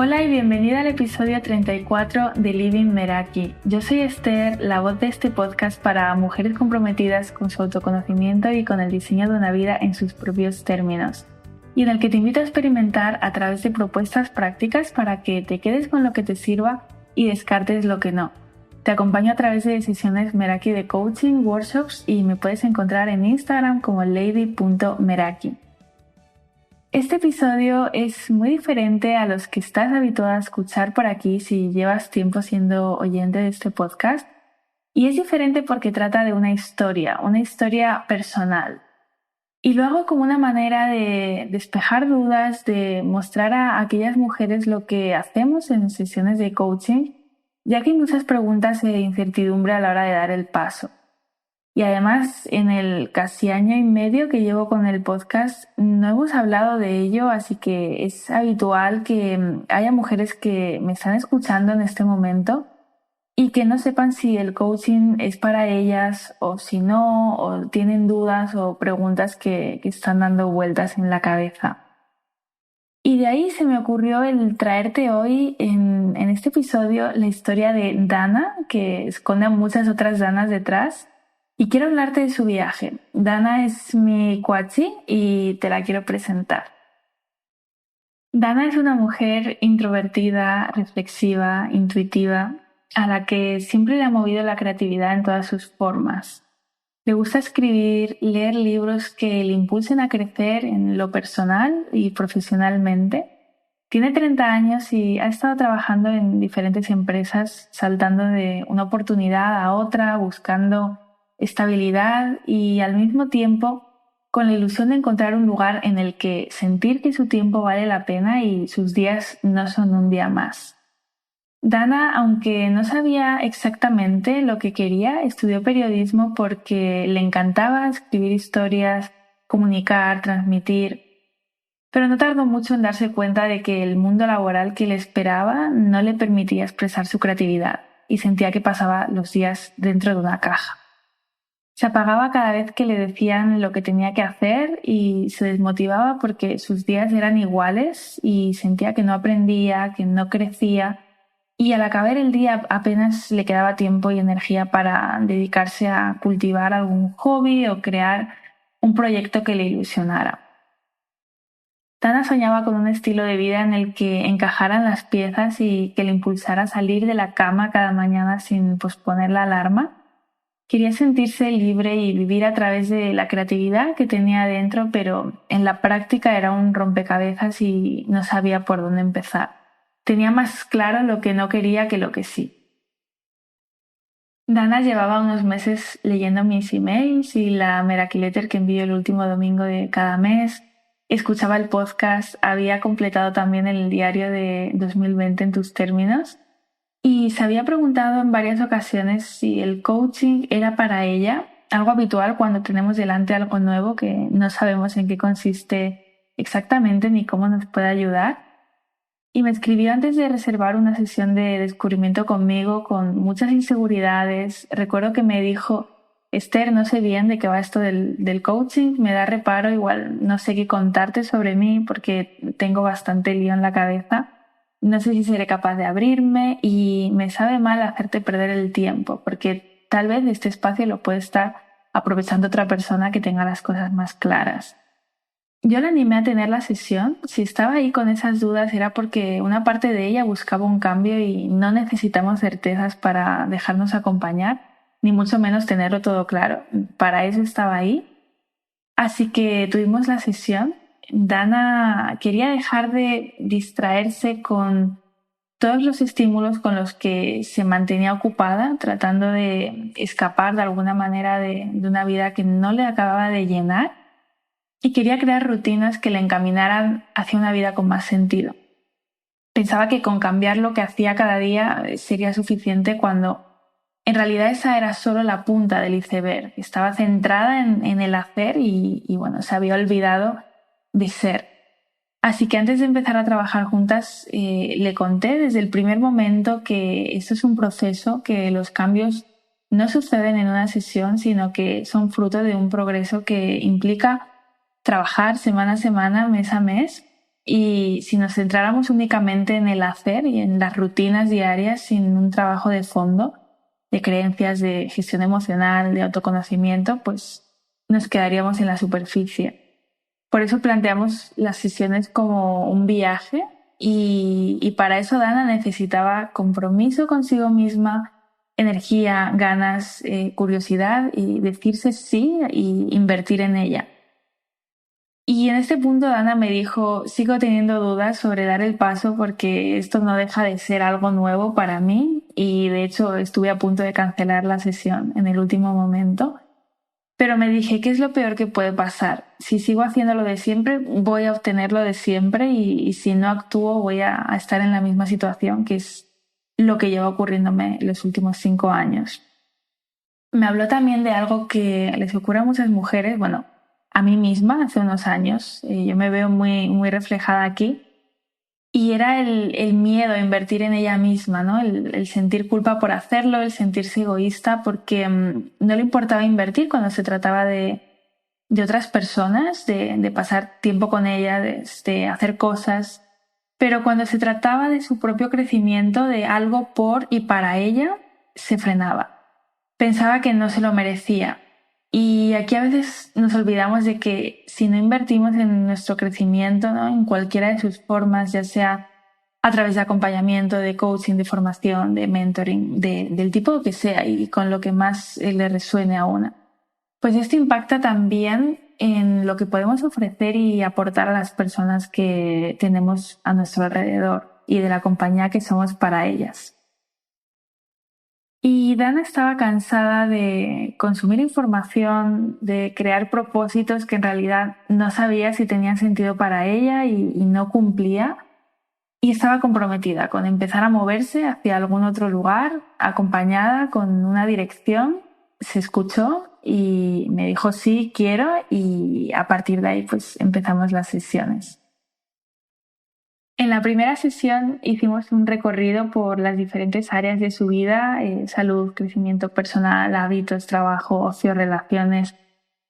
Hola y bienvenida al episodio 34 de Living Meraki. Yo soy Esther, la voz de este podcast para mujeres comprometidas con su autoconocimiento y con el diseño de una vida en sus propios términos, y en el que te invito a experimentar a través de propuestas prácticas para que te quedes con lo que te sirva y descartes lo que no. Te acompaño a través de sesiones Meraki de coaching, workshops y me puedes encontrar en Instagram como lady.meraki. Este episodio es muy diferente a los que estás habituada a escuchar por aquí si llevas tiempo siendo oyente de este podcast, y es diferente porque trata de una historia personal. Y lo hago como una manera de despejar dudas, de mostrar a aquellas mujeres lo que hacemos en sesiones de coaching, ya que hay muchas preguntas e incertidumbre a la hora de dar el paso. Y además, en el casi año y medio que llevo con el podcast, no hemos hablado de ello, así que es habitual que haya mujeres que me están escuchando en este momento y que no sepan si el coaching es para ellas o si no, o tienen dudas o preguntas que están dando vueltas en la cabeza. Y de ahí se me ocurrió el traerte hoy en este episodio la historia de Dana, que esconde a muchas otras Danas detrás. Y quiero hablarte de su viaje. Dana es mi cuachi y te la quiero presentar. Dana es una mujer introvertida, reflexiva, intuitiva, a la que siempre le ha movido la creatividad en todas sus formas. Le gusta escribir, leer libros que le impulsen a crecer en lo personal y profesionalmente. Tiene 30 años y ha estado trabajando en diferentes empresas, saltando de una oportunidad a otra, buscando estabilidad y al mismo tiempo con la ilusión de encontrar un lugar en el que sentir que su tiempo vale la pena y sus días no son un día más. Dana, aunque no sabía exactamente lo que quería, estudió periodismo porque le encantaba escribir historias, comunicar, transmitir, pero no tardó mucho en darse cuenta de que el mundo laboral que le esperaba no le permitía expresar su creatividad y sentía que pasaba los días dentro de una caja. Se apagaba cada vez que le decían lo que tenía que hacer y se desmotivaba porque sus días eran iguales y sentía que no aprendía, que no crecía, y al acabar el día apenas le quedaba tiempo y energía para dedicarse a cultivar algún hobby o crear un proyecto que le ilusionara. Dana soñaba con un estilo de vida en el que encajaran las piezas y que le impulsara a salir de la cama cada mañana sin posponer la alarma. Quería sentirse libre y vivir a través de la creatividad que tenía dentro, pero en la práctica era un rompecabezas y no sabía por dónde empezar. Tenía más claro lo que no quería que lo que sí. Dana llevaba unos meses leyendo mis emails y la Meraki Letter que envío el último domingo de cada mes. Escuchaba el podcast, había completado también el diario de 2020 en tus términos. Y se había preguntado en varias ocasiones si el coaching era para ella, algo habitual cuando tenemos delante algo nuevo que no sabemos en qué consiste exactamente ni cómo nos puede ayudar. Y me escribió antes de reservar una sesión de descubrimiento conmigo con muchas inseguridades. Recuerdo que me dijo: Esther, no sé bien de qué va esto del coaching, me da reparo, igual no sé qué contarte sobre mí porque tengo bastante lío en la cabeza. No sé si seré capaz de abrirme y me sabe mal hacerte perder el tiempo, porque tal vez este espacio lo puede estar aprovechando otra persona que tenga las cosas más claras. Yo la animé a tener la sesión. Si estaba ahí con esas dudas era porque una parte de ella buscaba un cambio y no necesitamos certezas para dejarnos acompañar, ni mucho menos tenerlo todo claro. Para eso estaba ahí. Así que tuvimos la sesión. Dana quería dejar de distraerse con todos los estímulos con los que se mantenía ocupada, tratando de escapar de alguna manera de una vida que no le acababa de llenar, y quería crear rutinas que le encaminaran hacia una vida con más sentido. Pensaba que con cambiar lo que hacía cada día sería suficiente cuando en realidad esa era solo la punta del iceberg. Estaba centrada en el hacer y bueno, se había olvidado de ser. Así que antes de empezar a trabajar juntas, le conté desde el primer momento que esto es un proceso, que los cambios no suceden en una sesión, sino que son fruto de un progreso que implica trabajar semana a semana, mes a mes, y si nos centráramos únicamente en el hacer y en las rutinas diarias sin un trabajo de fondo, de creencias, de gestión emocional, de autoconocimiento, pues nos quedaríamos en la superficie. Por eso planteamos las sesiones como un viaje y para eso Dana necesitaba compromiso consigo misma, energía, ganas, curiosidad y decirse sí y invertir en ella. Y en este punto Dana me dijo, sigo teniendo dudas sobre dar el paso porque esto no deja de ser algo nuevo para mí y de hecho estuve a punto de cancelar la sesión en el último momento. Pero me dije, ¿qué es lo peor que puede pasar? Si sigo haciendo lo de siempre, voy a obtener lo de siempre y si no actúo voy a estar en la misma situación, que es lo que lleva ocurriéndome los últimos 5 años. Me habló también de algo que les ocurre a muchas mujeres, bueno, a mí misma hace unos años, yo me veo muy reflejada aquí, y era el miedo a invertir en ella misma, ¿no? El sentir culpa por hacerlo, el sentirse egoísta porque no le importaba invertir cuando se trataba de otras personas, de pasar tiempo con ellas, de hacer cosas, pero cuando se trataba de su propio crecimiento, de algo por y para ella, se frenaba. Pensaba que no se lo merecía. Y aquí a veces nos olvidamos de que si no invertimos en nuestro crecimiento, ¿no? En cualquiera de sus formas, ya sea a través de acompañamiento, de coaching, de formación, de mentoring, del tipo que sea y con lo que más le resuene a una, pues esto impacta también en lo que podemos ofrecer y aportar a las personas que tenemos a nuestro alrededor y de la compañía que somos para ellas. Y Dana estaba cansada de consumir información, de crear propósitos que en realidad no sabía si tenían sentido para ella y no cumplía. Y estaba comprometida con empezar a moverse hacia algún otro lugar, acompañada con una dirección. Se escuchó y me dijo sí, quiero, y a partir de ahí pues empezamos las sesiones. En la primera sesión hicimos un recorrido por las diferentes áreas de su vida, salud, crecimiento personal, hábitos, trabajo, ocio, relaciones,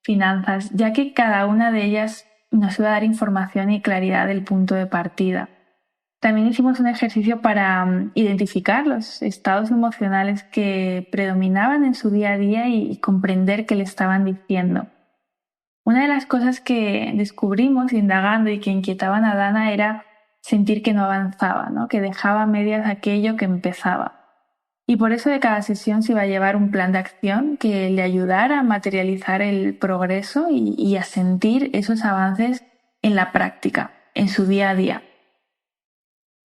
finanzas, ya que cada una de ellas nos iba a dar información y claridad del punto de partida. También hicimos un ejercicio para identificar los estados emocionales que predominaban en su día a día y comprender qué le estaban diciendo. Una de las cosas que descubrimos indagando y que inquietaban a Dana era sentir que no avanzaba, ¿no? Que dejaba a medias aquello que empezaba. Y por eso de cada sesión se iba a llevar un plan de acción que le ayudara a materializar el progreso y a sentir esos avances en la práctica, en su día a día.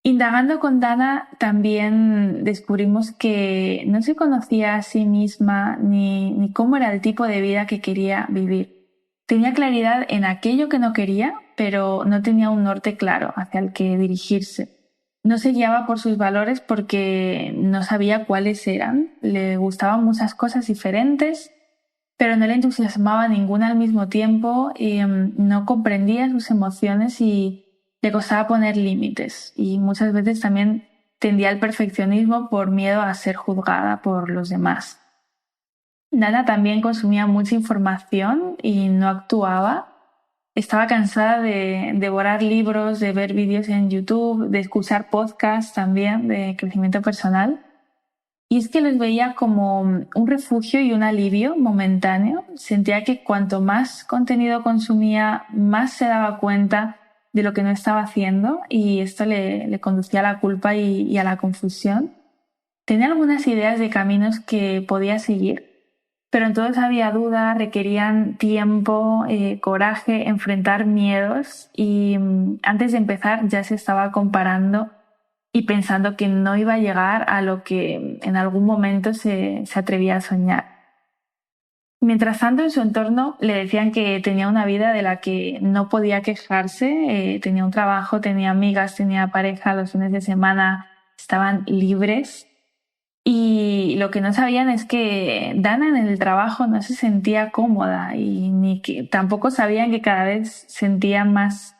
Indagando con Dana también descubrimos que no se conocía a sí misma ni cómo era el tipo de vida que quería vivir. Tenía claridad en aquello que no quería, pero no tenía un norte claro hacia el que dirigirse. No se guiaba por sus valores porque no sabía cuáles eran. Le gustaban muchas cosas diferentes, pero no le entusiasmaba ninguna al mismo tiempo y no comprendía sus emociones y le costaba poner límites. Y muchas veces también tendía al perfeccionismo por miedo a ser juzgada por los demás. Dana también consumía mucha información y no actuaba. Estaba cansada de devorar libros, de ver vídeos en YouTube, de escuchar podcasts también de crecimiento personal. Y es que los veía como un refugio y un alivio momentáneo. Sentía que cuanto más contenido consumía, más se daba cuenta de lo que no estaba haciendo y esto le conducía a la culpa y a la confusión. Tenía algunas ideas de caminos que podía seguir, pero en todos había dudas, requerían tiempo, coraje, enfrentar miedos y antes de empezar ya se estaba comparando y pensando que no iba a llegar a lo que en algún momento se atrevía a soñar. Mientras tanto, en su entorno le decían que tenía una vida de la que no podía quejarse, tenía un trabajo, tenía amigas, tenía pareja, los fines de semana estaban libres. Y lo que no sabían es que Dana en el trabajo no se sentía cómoda y ni que tampoco sabían que cada vez sentía más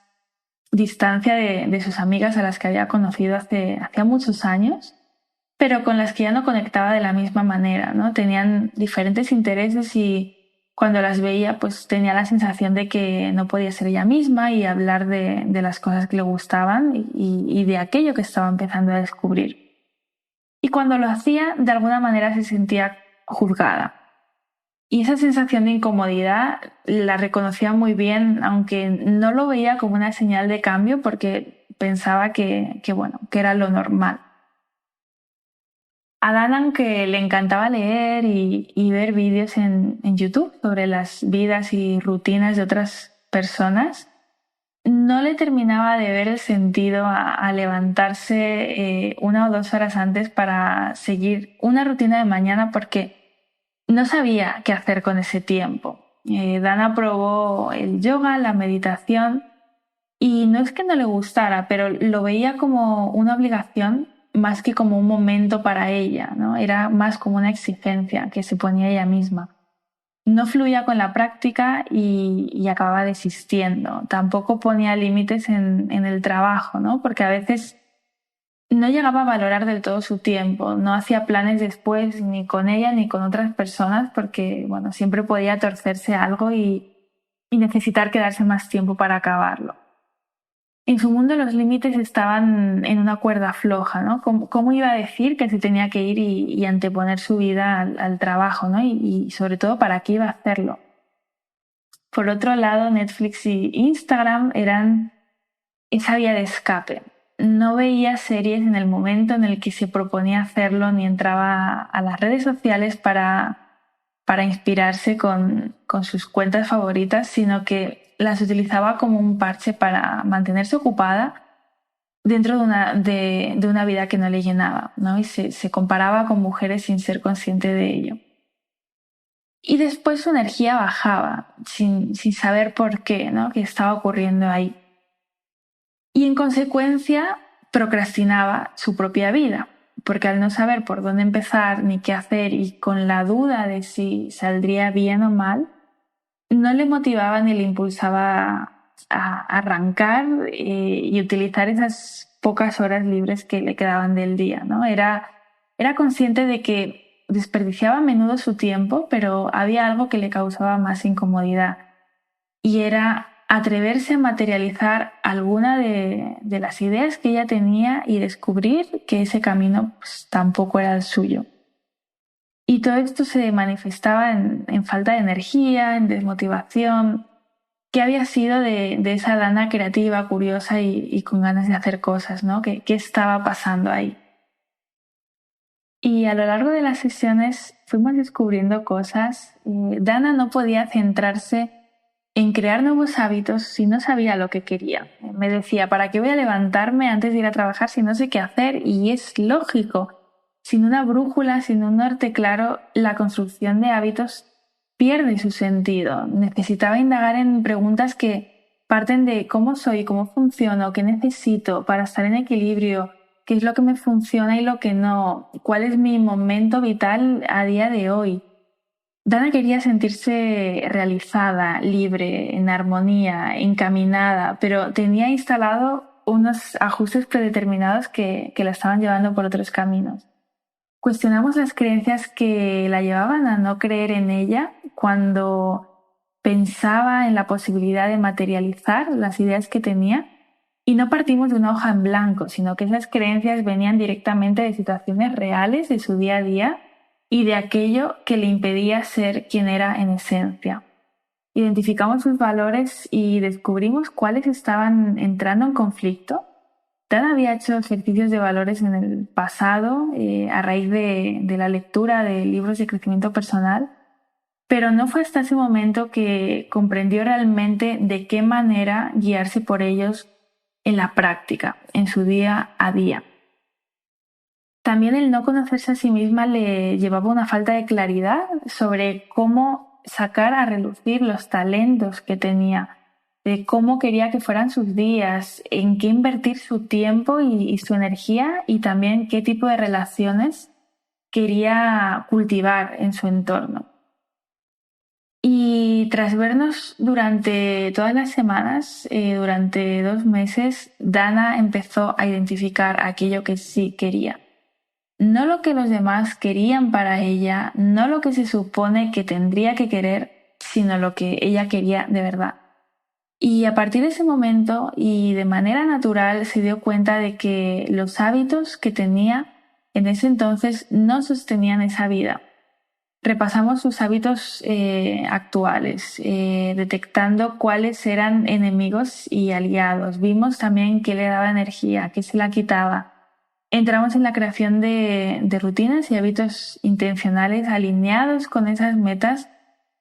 distancia de sus amigas a las que había conocido hacía muchos años, pero con las que ya no conectaba de la misma manera, ¿no? Tenían diferentes intereses y cuando las veía pues tenía la sensación de que no podía ser ella misma y hablar de las cosas que le gustaban y de aquello que estaba empezando a descubrir. Y cuando lo hacía, de alguna manera se sentía juzgada. Y esa sensación de incomodidad la reconocía muy bien, aunque no lo veía como una señal de cambio porque pensaba que era lo normal. A Dan, aunque le encantaba leer y ver vídeos en YouTube sobre las vidas y rutinas de otras personas, no le terminaba de ver el sentido a levantarse 1 o 2 horas antes para seguir una rutina de mañana porque no sabía qué hacer con ese tiempo. Dana probó el yoga, la meditación, y no es que no le gustara, pero lo veía como una obligación más que como un momento para ella, ¿no? Era más como una exigencia que se ponía ella misma. No fluía con la práctica y acababa desistiendo. Tampoco ponía límites en el trabajo, ¿no? Porque a veces no llegaba a valorar del todo su tiempo, no hacía planes después ni con ella ni con otras personas porque, siempre podía torcerse algo y necesitar quedarse más tiempo para acabarlo. En su mundo los límites estaban en una cuerda floja, ¿no? ¿Cómo iba a decir que se tenía que ir y anteponer su vida al trabajo, ¿no? Y sobre todo, ¿para qué iba a hacerlo? Por otro lado, Netflix y Instagram eran esa vía de escape. No veía series en el momento en el que se proponía hacerlo ni entraba a las redes sociales para inspirarse con sus cuentas favoritas, sino que las utilizaba como un parche para mantenerse ocupada dentro de una vida que no le llenaba, ¿no? Y se comparaba con mujeres sin ser consciente de ello. Y después su energía bajaba, sin saber por qué, ¿no? ¿Qué estaba ocurriendo ahí? Y en consecuencia procrastinaba su propia vida, porque al no saber por dónde empezar ni qué hacer y con la duda de si saldría bien o mal, no le motivaba ni le impulsaba a arrancar y utilizar esas pocas horas libres que le quedaban del día, ¿no? Era consciente de que desperdiciaba a menudo su tiempo, pero había algo que le causaba más incomodidad y era atreverse a materializar alguna de las ideas que ella tenía y descubrir que ese camino pues, tampoco era el suyo. Y todo esto se manifestaba en falta de energía, en desmotivación. ¿Qué había sido de esa Dana creativa, curiosa y con ganas de hacer cosas, ¿no? ¿Qué estaba pasando ahí? Y a lo largo de las sesiones fuimos descubriendo cosas. Dana no podía centrarse en crear nuevos hábitos si no sabía lo que quería. Me decía, ¿para qué voy a levantarme antes de ir a trabajar si no sé qué hacer? Y es lógico. Sin una brújula, sin un norte claro, la construcción de hábitos pierde su sentido. Necesitaba indagar en preguntas que parten de cómo soy, cómo funciono, qué necesito para estar en equilibrio, qué es lo que me funciona y lo que no, cuál es mi momento vital a día de hoy. Dana quería sentirse realizada, libre, en armonía, encaminada, pero tenía instalado unos ajustes predeterminados que la estaban llevando por otros caminos. Cuestionamos las creencias que la llevaban a no creer en ella cuando pensaba en la posibilidad de materializar las ideas que tenía y no partimos de una hoja en blanco, sino que esas creencias venían directamente de situaciones reales de su día a día y de aquello que le impedía ser quien era en esencia. Identificamos sus valores y descubrimos cuáles estaban entrando en conflicto. Dan había hecho ejercicios de valores en el pasado a raíz de la lectura de libros de crecimiento personal, pero no fue hasta ese momento que comprendió realmente de qué manera guiarse por ellos en la práctica, en su día a día. También el no conocerse a sí misma le llevaba una falta de claridad sobre cómo sacar a relucir los talentos que tenía, de cómo quería que fueran sus días, en qué invertir su tiempo y su energía y también qué tipo de relaciones quería cultivar en su entorno. Y tras vernos durante todas las semanas, durante 2 meses, Dana empezó a identificar aquello que sí quería. No lo que los demás querían para ella, no lo que se supone que tendría que querer, sino lo que ella quería de verdad. Y a partir de ese momento y de manera natural se dio cuenta de que los hábitos que tenía en ese entonces no sostenían esa vida. Repasamos sus hábitos actuales, detectando cuáles eran enemigos y aliados. Vimos también qué le daba energía, qué se la quitaba. Entramos en la creación de rutinas y hábitos intencionales alineados con esas metas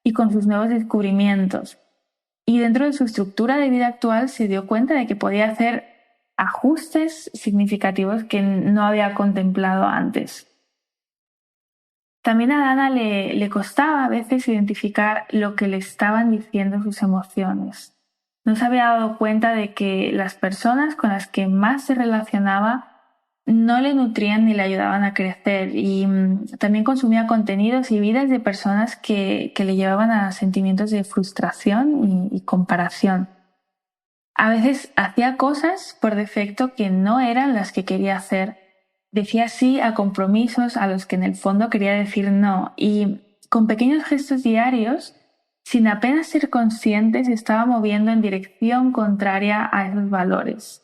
y con sus nuevos descubrimientos. Y dentro de su estructura de vida actual se dio cuenta de que podía hacer ajustes significativos que no había contemplado antes. También a Dana le costaba a veces identificar lo que le estaban diciendo sus emociones. No se había dado cuenta de que las personas con las que más se relacionaba no le nutrían ni le ayudaban a crecer, y también consumía contenidos y vidas de personas que le llevaban a sentimientos de frustración y comparación. A veces hacía cosas por defecto que no eran las que quería hacer. Decía sí a compromisos a los que en el fondo quería decir no, y con pequeños gestos diarios, sin apenas ser consciente, se estaba moviendo en dirección contraria a esos valores.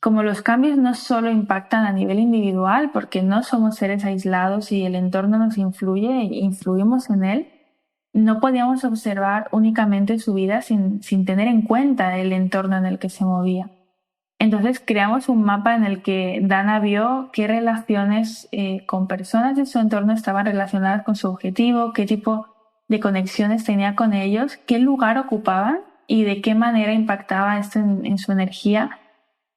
Como los cambios no solo impactan a nivel individual, porque no somos seres aislados y el entorno nos influye e influimos en él, no podíamos observar únicamente su vida sin tener en cuenta el entorno en el que se movía. Entonces creamos un mapa en el que Dana vio qué relaciones con personas de su entorno estaban relacionadas con su objetivo, qué tipo de conexiones tenía con ellos, qué lugar ocupaban y de qué manera impactaba esto en su energía,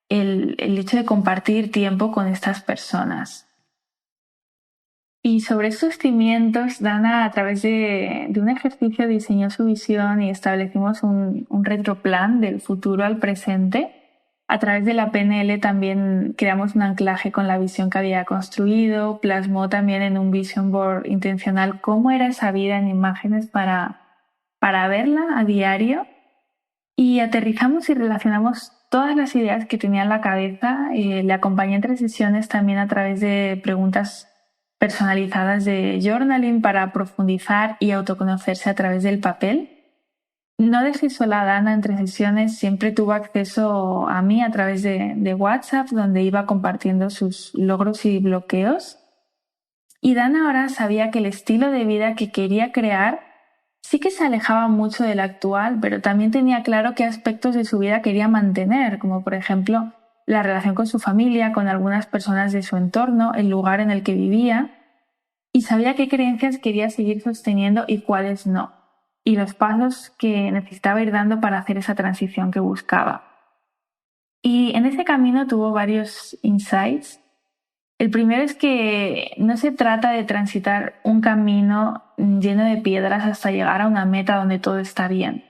el hecho de compartir tiempo con estas personas. Y sobre estos cimientos, Dana, a través de un ejercicio, diseñó su visión y establecimos un retroplan del futuro al presente. A través de la PNL también creamos un anclaje con la visión que había construido, plasmó también en un vision board intencional cómo era esa vida en imágenes para verla a diario, y aterrizamos y relacionamos todas las ideas que tenía en la cabeza. Le acompañé en 3 sesiones también a través de preguntas personalizadas de journaling para profundizar y autoconocerse a través del papel. No dejé sola a Dana entre sesiones, siempre tuvo acceso a mí a través de WhatsApp, donde iba compartiendo sus logros y bloqueos. Y Dana ahora sabía que el estilo de vida que quería crear sí que se alejaba mucho del actual, pero también tenía claro qué aspectos de su vida quería mantener, como por ejemplo la relación con su familia, con algunas personas de su entorno, el lugar en el que vivía, y sabía qué creencias quería seguir sosteniendo y cuáles no, y los pasos que necesitaba ir dando para hacer esa transición que buscaba. Y en ese camino tuvo varios insights. El primero es que no se trata de transitar un camino lleno de piedras hasta llegar a una meta donde todo está bien.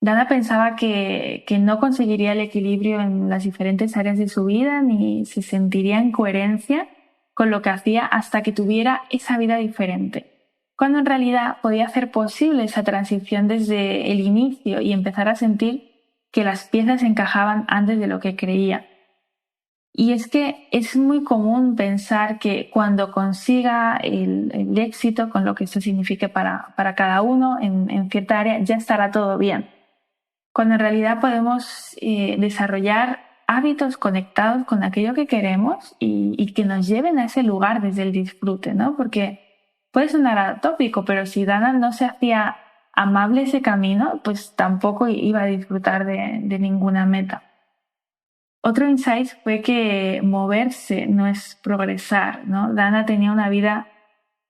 Dana pensaba que no conseguiría el equilibrio en las diferentes áreas de su vida ni se sentiría en coherencia con lo que hacía hasta que tuviera esa vida diferente, cuando en realidad podía hacer posible esa transición desde el inicio y empezar a sentir que las piezas encajaban antes de lo que creía. Y es que es muy común pensar que cuando consiga el éxito, con lo que esto signifique para cada uno en cierta área, ya estará todo bien. Cuando en realidad podemos desarrollar hábitos conectados con aquello que queremos y que nos lleven a ese lugar desde el disfrute, ¿no? Porque puede sonar atópico, pero si Dana no se hacía amable ese camino, pues tampoco iba a disfrutar de ninguna meta. Otro insight fue que moverse no es progresar, ¿no? Dana tenía una vida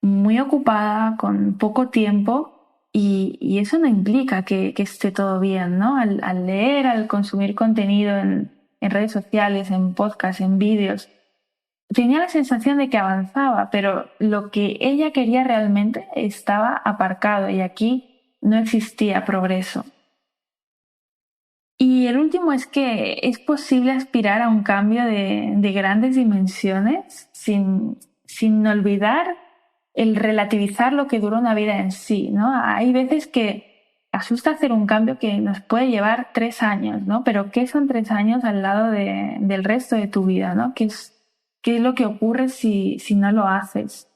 muy ocupada, con poco tiempo, y eso no implica que esté todo bien, ¿no? Al leer, al consumir contenido en redes sociales, en podcasts, en vídeos, tenía la sensación de que avanzaba, pero lo que ella quería realmente estaba aparcado y aquí no existía progreso. Y el último es que es posible aspirar a un cambio de grandes dimensiones sin olvidar el relativizar lo que dura una vida en sí, ¿no? Hay veces que asusta hacer un cambio que nos puede llevar 3 años, ¿no? Pero ¿qué son 3 años al lado del resto de tu vida, ¿no? ¿Qué es lo que ocurre si no lo haces?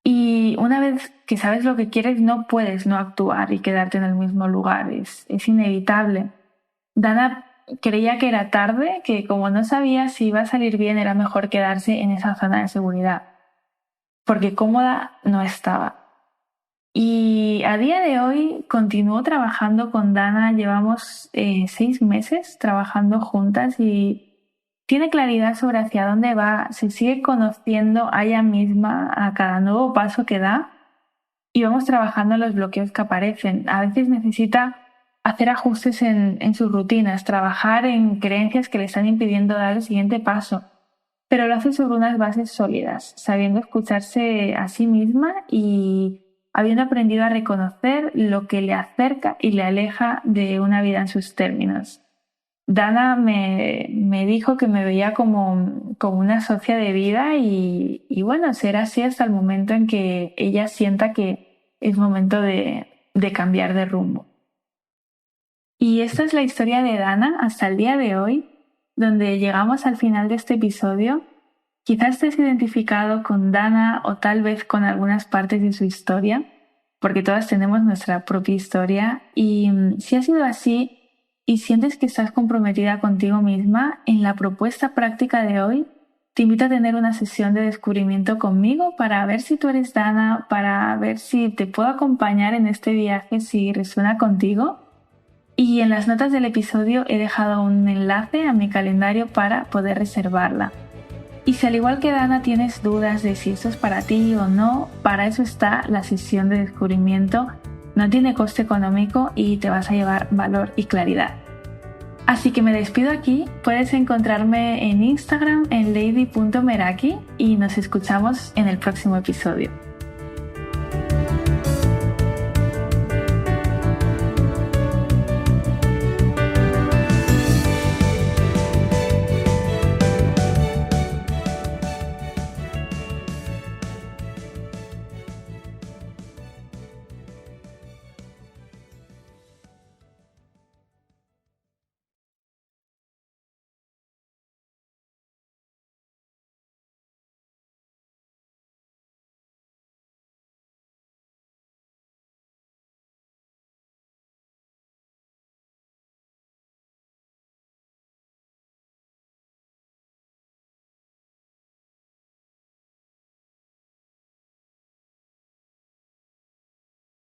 Y una vez que sabes lo que quieres, no puedes no actuar y quedarte en el mismo lugar. Es inevitable. Dana creía que era tarde, que como no sabía si iba a salir bien, era mejor quedarse en esa zona de seguridad, porque cómoda no estaba. Y a día de hoy continúo trabajando con Dana, llevamos 6 meses trabajando juntas y tiene claridad sobre hacia dónde va, se sigue conociendo a ella misma a cada nuevo paso que da y vamos trabajando en los bloqueos que aparecen. A veces necesita hacer ajustes en sus rutinas, trabajar en creencias que le están impidiendo dar el siguiente paso, pero lo hace sobre unas bases sólidas, sabiendo escucharse a sí misma y habiendo aprendido a reconocer lo que le acerca y le aleja de una vida en sus términos. Dana me dijo que me veía como una socia de vida y bueno, será así hasta el momento en que ella sienta que es momento de cambiar de rumbo. Y esta es la historia de Dana hasta el día de hoy, donde llegamos al final de este episodio. Quizás estés identificado con Dana o tal vez con algunas partes de su historia, porque todas tenemos nuestra propia historia. Y si ha sido así y sientes que estás comprometida contigo misma, en la propuesta práctica de hoy, te invito a tener una sesión de descubrimiento conmigo para ver si tú eres Dana, para ver si te puedo acompañar en este viaje si resuena contigo. Y en las notas del episodio he dejado un enlace a mi calendario para poder reservarla. Y si al igual que Dana tienes dudas de si esto es para ti o no, para eso está la sesión de descubrimiento. No tiene coste económico y te vas a llevar valor y claridad. Así que me despido aquí. Puedes encontrarme en Instagram en lady.meraki y nos escuchamos en el próximo episodio.